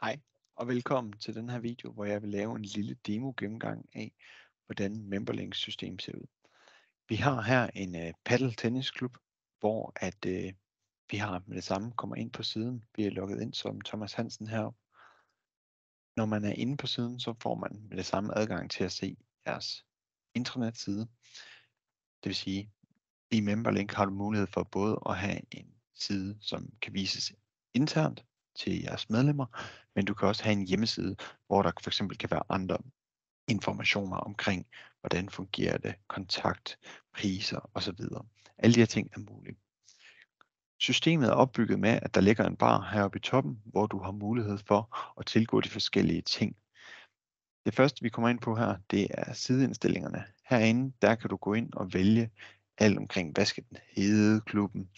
Hej og velkommen til den her video, hvor jeg vil lave en lille demo gennemgang af, hvordan Memberlinks system ser ud. Vi har her en paddle tennisklub, hvor vi har med det samme kommer ind på siden. Vi er logget ind som Thomas Hansen her. Når man er inde på siden, så får man med det samme adgang til at se jeres intranetside. Det vil sige, i Memberlink har du mulighed for både at have en side, som kan vises internt til jeres medlemmer, men du kan også have en hjemmeside, hvor der for eksempel kan være andre informationer omkring, hvordan fungerer det, kontakt, priser osv. Alle de her ting er mulige. Systemet er opbygget med, at der ligger en bar heroppe i toppen, hvor du har mulighed for at tilgå de forskellige ting. Det første, vi kommer ind på her, det er sideindstillingerne. Herinde, der kan du gå ind og vælge alt omkring, hvad skal den hedde, klubben,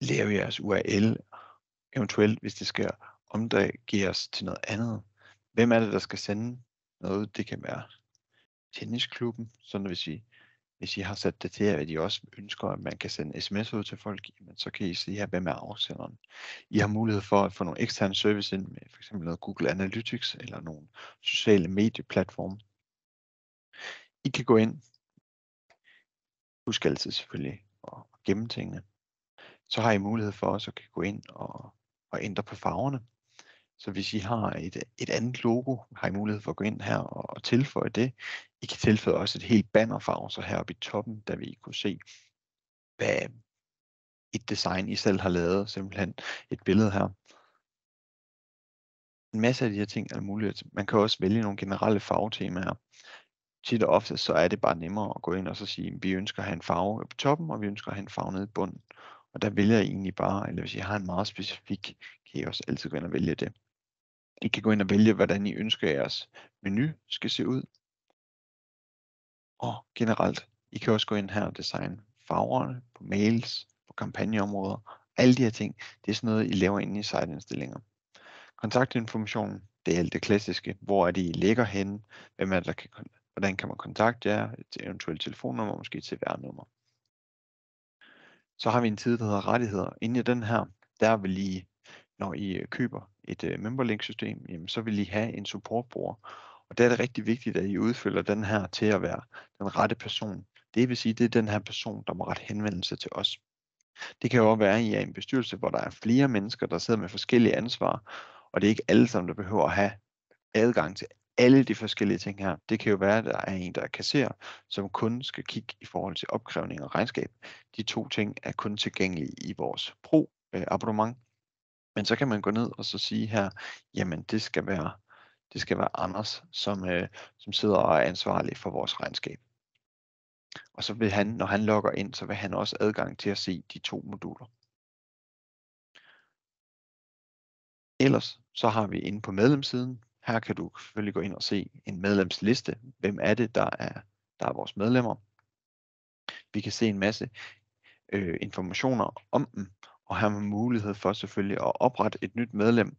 lave jeres URL, eventuelt hvis det skal omdirigeres til noget andet. Hvem er det, der skal sende noget? Det kan være tennisklubben, sådan hvis I har sat det til, at I også ønsker, at man kan sende sms ud til folk, jamen, så kan I sige her, hvem er afsenderen. I har mulighed for at få nogle eksterne service ind med for eksempel noget Google Analytics eller nogle sociale medieplatforme. I kan gå ind, husk altid selvfølgelig at gemme tingene. Så har I mulighed for også at kan gå ind og ændre på farverne. Så hvis I har et andet logo, har I mulighed for at gå ind her og tilføje det. I kan tilføje også et helt bannerfarve, så heroppe i toppen, der vil I kunne se, hvad et design I selv har lavet, simpelthen et billede her. En masse af de her ting er muligt. Man kan også vælge nogle generelle farvetemaer. Tit og ofte så er det bare nemmere at gå ind og så sige, at vi ønsker at have en farve på toppen, og vi ønsker at have en farve nede i bunden. Og der vælger I egentlig bare, eller hvis I har en meget specifik, kan I også altid gå ind og vælge det. I kan gå ind og vælge, hvordan I ønsker jeres menu skal se ud. Og generelt, I kan også gå ind her og designe farverne på mails, på kampagneområder. Alle de her ting, det er sådan noget, I laver inde i siteindstillinger. Kontaktinformationen, det er alt det klassiske. Hvor er det, I ligger henne? Hvem er det, hvordan kan man kontakte jer? Et eventuelt telefonnummer, måske et CVR-nummer. Så har vi en side, der hedder rettigheder. Inde i den her, der vil I, når I køber et Memberlink-system, jamen, så vil I have en supportbruger. Og der er det rigtig vigtigt, at I udfylder den her til at være den rette person. Det vil sige, det er den her person, der må rette henvendelse til os. Det kan jo også være, at I er en bestyrelse, hvor der er flere mennesker, der sidder med forskellige ansvar, og det er ikke alle sammen, der behøver at have adgang til alle de forskellige ting her. Det kan jo være, at der er en, der er kasserer, som kun skal kigge i forhold til opkrævning og regnskab. De to ting er kun tilgængelige i vores Pro-abonnement. Men så kan man gå ned og så sige her, jamen det skal være Anders, som sidder og er ansvarlig for vores regnskab. Og så vil han, når han logger ind, så vil han også adgang til at se de to moduler. Ellers så har vi inde på medlemssiden. Her kan du selvfølgelig gå ind og se en medlemsliste. Hvem er det, der er vores medlemmer? Vi kan se en masse informationer om dem, og har man mulighed for selvfølgelig at oprette et nyt medlem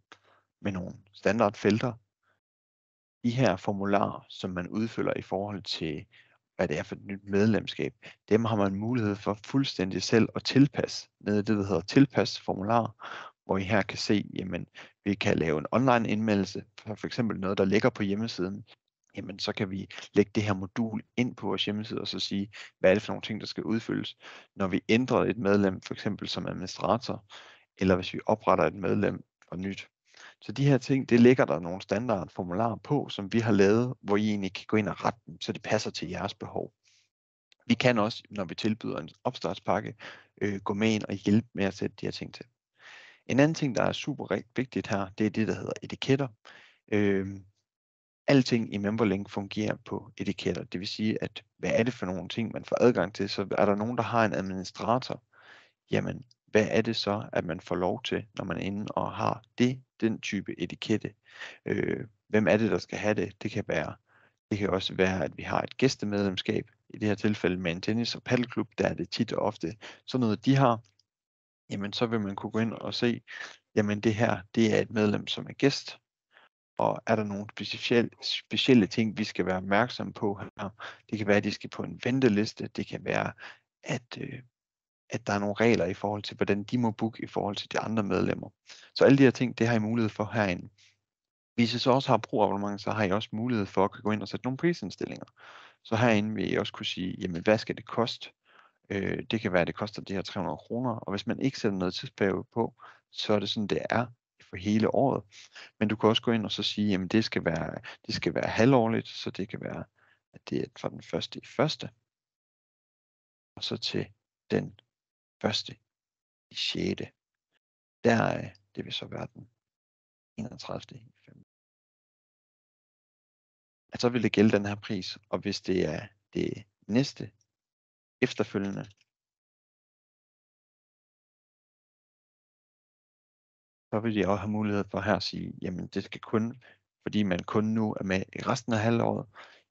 med nogle standardfelter. De her formularer, som man udfylder i forhold til, hvad det er for et nyt medlemskab, dem har man mulighed for fuldstændig selv at tilpasse nede i det, der hedder tilpas formular, hvor I her kan se, jamen, vi kan lave en online indmeldelse, for eksempel noget, der ligger på hjemmesiden. Jamen, så kan vi lægge det her modul ind på vores hjemmeside og så sige, hvad er det for nogle ting, der skal udfyldes. Når vi ændrer et medlem, for eksempel som administrator, eller hvis vi opretter et medlem for nyt. Så de her ting, det ligger der nogle standardformularer på, som vi har lavet, hvor I egentlig kan gå ind og rette dem, så det passer til jeres behov. Vi kan også, når vi tilbyder en opstartspakke, gå med ind og hjælpe med at sætte de her ting til. En anden ting, der er super vigtigt her, det er det, der hedder etiketter. Alting i Memberlink fungerer på etiketter. Det vil sige, at hvad er det for nogle ting, man får adgang til? Så er der nogen, der har en administrator, jamen hvad er det så, at man får lov til, når man er inde og har den type etikette? Hvem er det, der skal have det? Det kan også være, at vi har et gæstemedlemskab, i det her tilfælde med en tennis- og paddelklub, der er det tit og ofte sådan noget, de har. Jamen så vil man kunne gå ind og se, jamen det her, det er et medlem, som er gæst, og er der nogle specielle ting, vi skal være opmærksomme på her? Det kan være, at de skal på en venteliste. Det kan være, at der er nogle regler i forhold til, hvordan de må booke i forhold til de andre medlemmer. Så alle de her ting, det har I mulighed for herinde. Hvis I så også har pro-abonnement, så har I også mulighed for at kunne gå ind og sætte nogle prisindstillinger. Så herinde vil I også kunne sige, jamen hvad skal det koste? Det kan være, at det koster de her 300 kroner, og hvis man ikke sætter noget tidsperiode på, så er det sådan, det er for hele året. Men du kan også gå ind og så sige, jamen det skal være halvårligt, så det kan være, at det er fra den første i første, og så til den første i sjette. Det vil så være den 31. i femte. At så vil det gælde den her pris, og hvis det er det næste efterfølgende, så vil de også have mulighed for her at sige, jamen det skal kun, fordi man kun nu er med i resten af halvåret,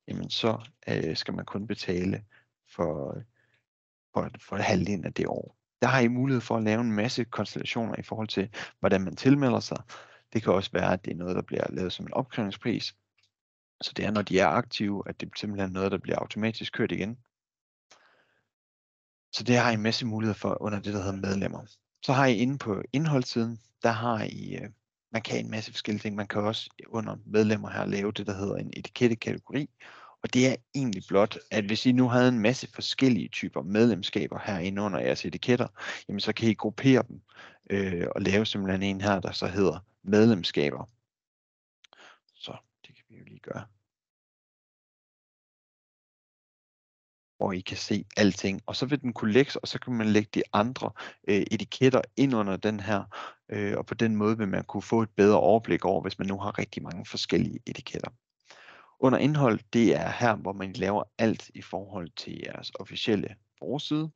jamen så skal man kun betale for halvdelen af det år. Der har I mulighed for at lave en masse konstellationer i forhold til, hvordan man tilmelder sig. Det kan også være, at det er noget, der bliver lavet som en opkrævningspris. Så det er, når de er aktive, at det simpelthen er noget, der bliver automatisk kørt igen. Så det har I en masse muligheder for under det, der hedder medlemmer. Så har I inde på indholdssiden, der har I, man kan en masse forskellige ting. Man kan også under medlemmer her lave det, der hedder en etikette-kategori. Og det er egentlig blot, at hvis I nu havde en masse forskellige typer medlemskaber herinde under jeres etiketter, jamen så kan I gruppere dem og lave simpelthen en her, der så hedder medlemskaber. Så det kan vi jo lige gøre. Hvor I kan se alting, og så vil den kunne lægge, og så kan man lægge de andre etiketter ind under den her, og på den måde vil man kunne få et bedre overblik over, hvis man nu har rigtig mange forskellige etiketter. Under indhold, det er her, hvor man laver alt i forhold til jeres officielle forside.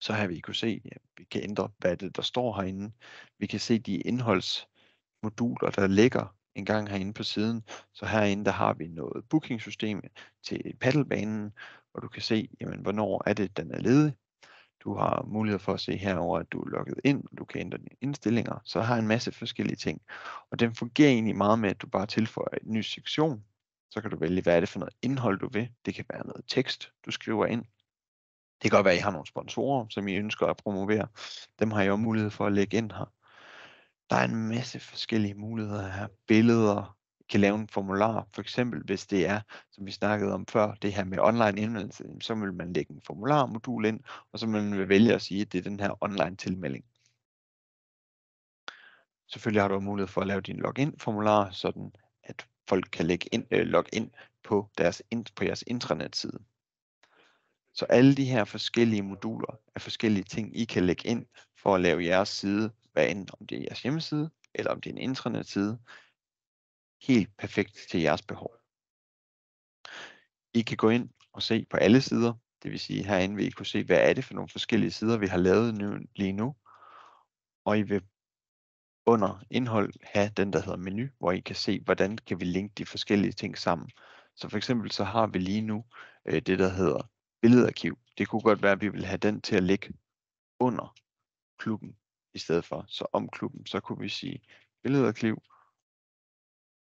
Så her vil I kunne se, at vi kan ændre, hvad det der står herinde. Vi kan se de indholdsmoduler, der ligger en gang herinde på siden. Så herinde, der har vi noget bookingsystem til paddelbanen, hvor du kan se, jamen, hvornår er det, den er ledig. Du har mulighed for at se herover, at du er logget ind, du kan ændre dine indstillinger. Så har en masse forskellige ting. Og den fungerer egentlig meget med, at du bare tilføjer en ny sektion. Så kan du vælge, hvad er det for noget indhold, du vil. Det kan være noget tekst, du skriver ind. Det kan godt være, at I har nogle sponsorer, som I ønsker at promovere. Dem har I også mulighed for at lægge ind her. Der er en masse forskellige muligheder her. Billeder, I kan lave en formular. For eksempel, hvis det er, som vi snakkede om før, det her med online indmeldelse, så vil man lægge en formularmodul ind, og så vil man vælge at sige, at det er den her online tilmelding. Selvfølgelig har du mulighed for at lave din login-formular, sådan at folk kan logge ind på jeres intranet-side. Så alle de her forskellige moduler er forskellige ting, I kan lægge ind for at lave jeres side, hvad enten om det er jeres hjemmeside, eller om det er en intranet-side, helt perfekt til jeres behov. I kan gå ind og se på alle sider, det vil sige herinde vil I kunne se, hvad er det for nogle forskellige sider, vi har lavet lige nu. Og I vil under indhold have den, der hedder menu, hvor I kan se, hvordan kan vi linke de forskellige ting sammen. Så for eksempel så har vi lige nu det, der hedder billedarkiv. Det kunne godt være, at vi vil have den til at ligge under klubben i stedet for. Så om klubben, så kunne vi sige billedarkiv,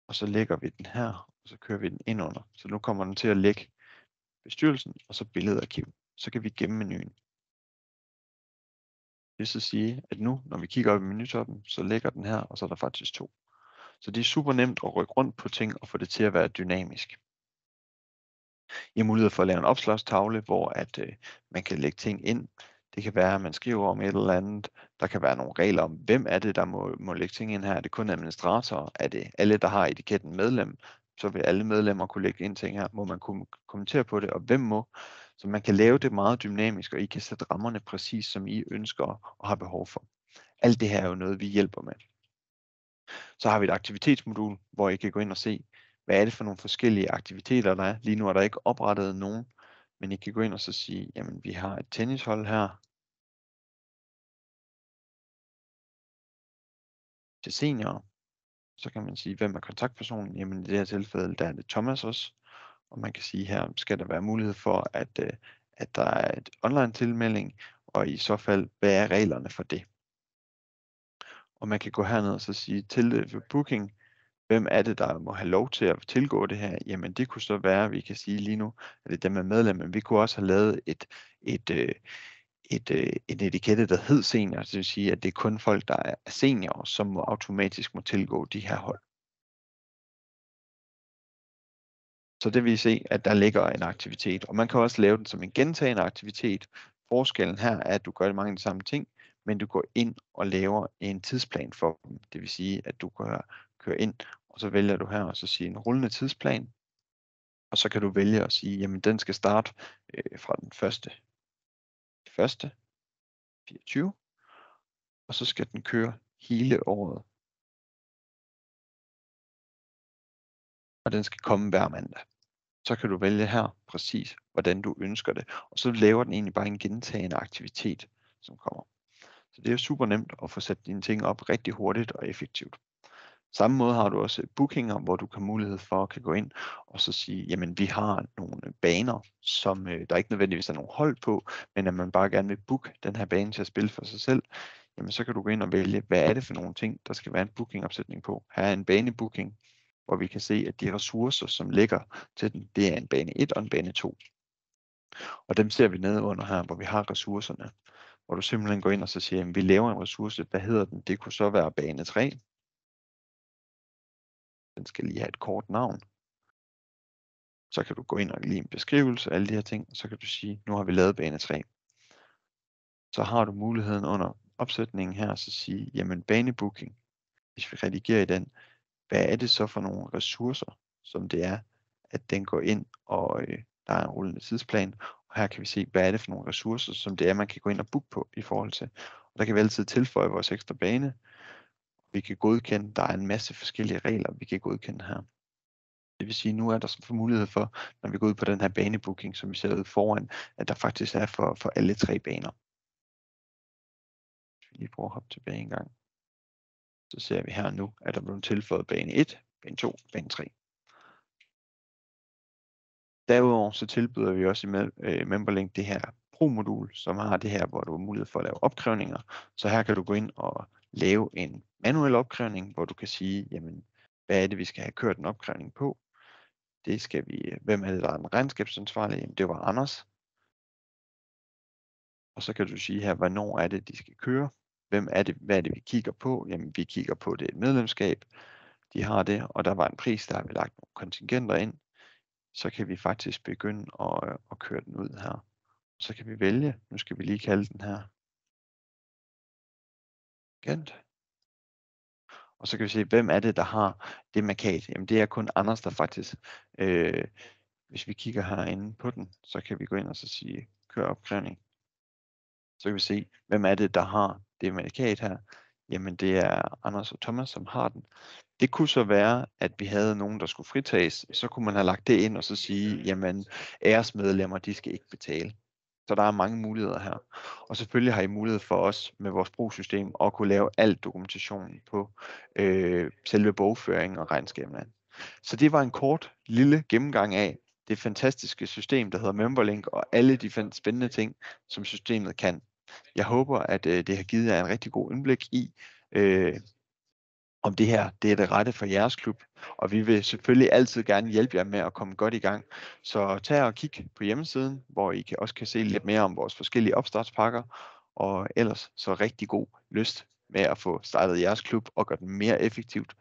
og så lægger vi den her, og så kører vi den ind under. Så nu kommer den til at lægge bestyrelsen, og så billedarkiv. Så kan vi gemme menuen. Det vil så sige, at nu, når vi kigger op i menutoppen, så ligger den her, og så er der faktisk 2. Så det er super nemt at rykke rundt på ting og få det til at være dynamisk. I har mulighed for at lave en opslagstavle, hvor at man kan lægge ting ind. Det kan være, at man skriver om et eller andet. Der kan være nogle regler om, hvem er det, der må lægge ting ind her. Er det kun administratorer? Er det alle, der har etiketten medlem? Så vil alle medlemmer kunne lægge ind ting her. Må man kunne kommentere på det, og hvem må? Så man kan lave det meget dynamisk, og I kan sætte rammerne præcis, som I ønsker og har behov for. Alt det her er jo noget, vi hjælper med. Så har vi et aktivitetsmodul, hvor I kan gå ind og se, hvad er det for nogle forskellige aktiviteter, der er. Lige nu er der ikke oprettet nogen, men I kan gå ind og så sige, jamen vi har et tennishold her til seniorer. Så kan man sige, hvem er kontaktpersonen? Jamen i det her tilfælde, der er det Thomas også. Og man kan sige, her skal der være mulighed for, at der er et online tilmelding, og i så fald, hvad er reglerne for det? Og man kan gå herned og så sige, til booking, hvem er det, der må have lov til at tilgå det her? Jamen det kunne så være, at vi kan sige lige nu, at det er dem med medlem, men vi kunne også have lavet en etikette, der hed senior, det vil sige, at det er kun folk, der er seniorer, som automatisk må tilgå de her hold. Så det vil I se, at der ligger en aktivitet, og man kan også lave den som en gentagende aktivitet. Forskellen her er, at du gør mange af de samme ting, men du går ind og laver en tidsplan for dem. Det vil sige, at du kører ind, og så vælger du her og så sige en rullende tidsplan, og så kan du vælge at sige, jamen den skal starte fra den 1.1.24, og så skal den køre hele året. Og den skal komme hver mandag. Så kan du vælge her præcis, hvordan du ønsker det. Og så laver den egentlig bare en gentagende aktivitet, som kommer. Så det er super nemt at få sat dine ting op rigtig hurtigt og effektivt. Samme måde har du også bookinger, hvor du kan mulighed for at kan gå ind og så sige, jamen vi har nogle baner, som der ikke nødvendigvis er nogen hold på, men at man bare gerne vil booke den her bane til at spille for sig selv, jamen så kan du gå ind og vælge, hvad er det for nogle ting, der skal være en bookingopsætning på. Her er en banebooking, hvor vi kan se, at de ressourcer, som ligger til den, det er en bane 1 og en bane 2. Og dem ser vi nede under her, hvor vi har ressourcerne, hvor du simpelthen går ind og så siger, at vi laver en ressource, hvad hedder den? Det kunne så være bane 3. Den skal lige have et kort navn. Så kan du gå ind og lige en beskrivelse af alle de her ting, og så kan du sige, nu har vi lavet bane 3. Så har du muligheden under opsætningen her, så sige, jamen banebooking, hvis vi redigerer i den, hvad er det så for nogle ressourcer, som det er, at den går ind, og der er en rullende tidsplan, og her kan vi se, hvad er det for nogle ressourcer, som det er, man kan gå ind og booke på i forhold til. Og der kan vi altid tilføje vores ekstra bane. Vi kan godkende, der er en masse forskellige regler, vi kan godkende her. Det vil sige, nu er der så mulighed for, når vi går ud på den her banebooking, som vi ser ud foran, at der faktisk er for alle 3 baner. Hvis vi lige prøver at hoppe tilbage en gang, så ser vi her nu, at der blevet tilføjet bane 1, bane 2, bane 3. Derudover så tilbyder vi også i MemberLink det her Pro-modul, som har det her, hvor du har mulighed for at lave opkrævninger. Så her kan du gå ind og lave en manuel opkrævning, hvor du kan sige, jamen, hvad er det, vi skal have kørt en opkrævning på? Det skal vi, hvem er det, der er den regnskabsansvarlige? Jamen, det var Anders. Og så kan du sige her, hvornår er det, de skal køre? Hvem er det, hvad er det, vi kigger på? Jamen, vi kigger på det medlemskab. De har det, og der var en pris, der har vi lagt nogle kontingenter ind. Så kan vi faktisk begynde at køre den ud her. Så kan vi vælge, nu skal vi lige kalde den her Gent. Og så kan vi se, hvem er det, der har det markat? Jamen det er kun Anders, der faktisk, hvis vi kigger herinde på den, så kan vi gå ind og så sige, kør opkrævning. Så kan vi se, hvem er det, der har det markat her? Jamen det er Anders og Thomas, som har den. Det kunne så være, at vi havde nogen, der skulle fritages. Så kunne man have lagt det ind og så sige, jamen æresmedlemmer, de skal ikke betale. Så der er mange muligheder her. Og selvfølgelig har I mulighed for os med vores brugssystem at kunne lave al dokumentationen på selve bogføringen og regnskaberne. Så det var en kort lille gennemgang af det fantastiske system, der hedder MemberLink, og alle de spændende ting, som systemet kan. Jeg håber, at det har givet jer en rigtig god indblik i, om det her det er det rette for jeres klub, og vi vil selvfølgelig altid gerne hjælpe jer med at komme godt i gang. Så tag og kig på hjemmesiden, hvor I også kan se lidt mere om vores forskellige opstartspakker, og ellers så rigtig god lyst med at få startet jeres klub og gøre den mere effektivt